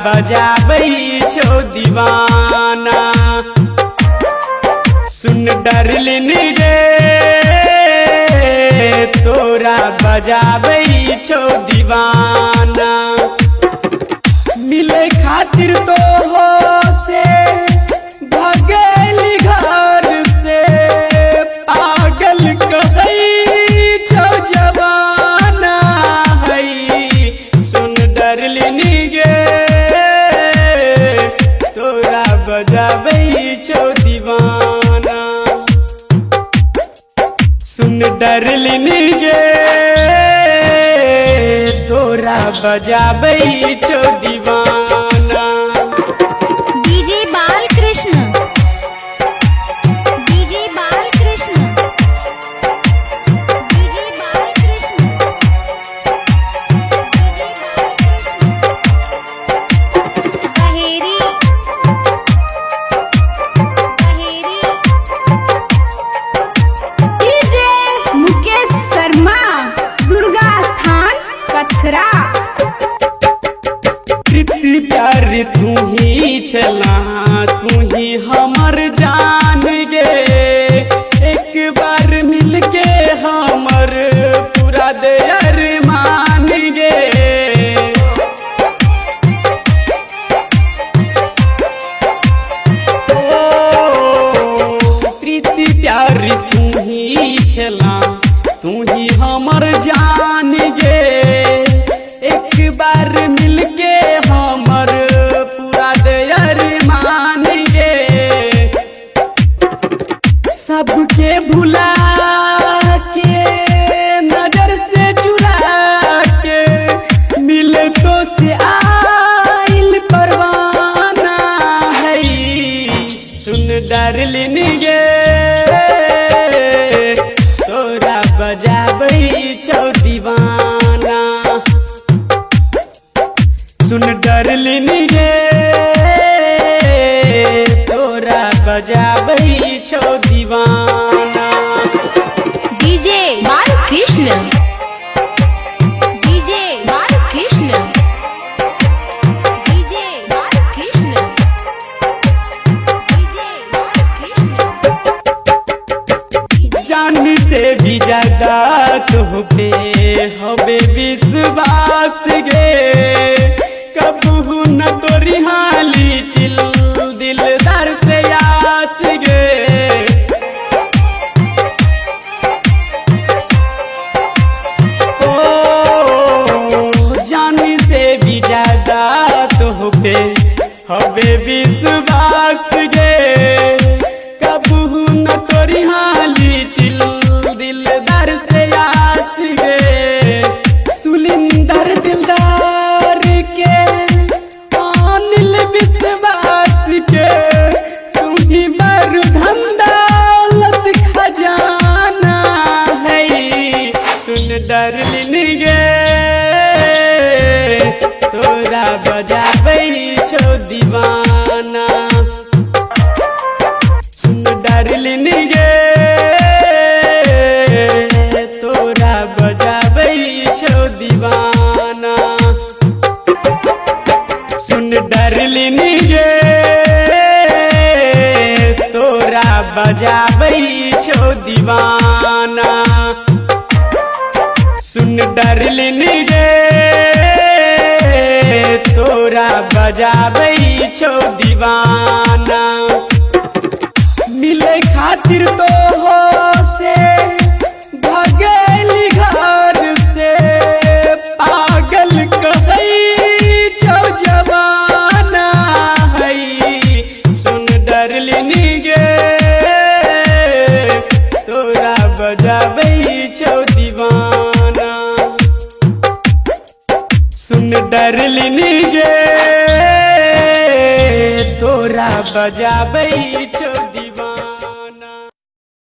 बजाबै छौ दीवाना। सुन डार्लिंग गे तोरा बजाबै छौ दीवाना। मिले खातिर तो हो से भगेली घर से पागल कहै छौ जवाना है। सुन डार्लिंग गे तोरा बजाबै छौ दीवाना। सुन डार्लिंग गे तोरा बजाबै छौ दीवाना। DJ Balkrishna, DJ Balkrishna, DJ Balkrishna, DJ Balkrishna. Baheri Baheri DJ Mukesh Sharma, Durga स्थान कथरा। प्रीति प्यार तू ही छला तू ही हमर जान गे। एक बार मिलके हमर पूरा दे अरमान गे। ओ प्रीति प्यार तू ही छला तू ही हमर जान गे। एक बार मिलके हमर पूरा दे अरमान गे। सबके भुला के नजर से चुरा के मिले तो से आइल परवाना है। सुन डार्लिंग गे तोरा बजाबै छौ दीवाना। सुन डार्लिंग गे तोरा बजाबै छौ दीवाना। DJ Balkrishna, DJ Balkrishna, DJ Balkrishna, DJ Balkrishna. जान से भी ज्यादा तुहपे हवे विश्वास गे। कबहू न तोरी हाली दिलदार से आस गे। ओ जान से भी ज्यादा तुहपे हवे विश्वास गे। कबहू न तोरी हाली दिलदार से आस गे। सुलिंदर दिलदार के अनिल विश्वास के तू ही बड़ धंदौलत खजाना है। सुन डार्लिंग गे तोरा बजाबै छौ दीवाना। सुन डार्लिंग गे तोरा बजाबै छौ दीवाना। सुन डार्लिंग गे तोरा बजाबै छौ दीवाना। सुन डार्लिंग गे तोरा बजाबै छौ दीवाना। मिले खातिर तो हो से भगेली घर से पागल कहै छौ जवाना है। सुन डार्लिंग गे तोरा बजाबै छौ दीवाना। सुन डार्लिंग गे तोरा बजाबै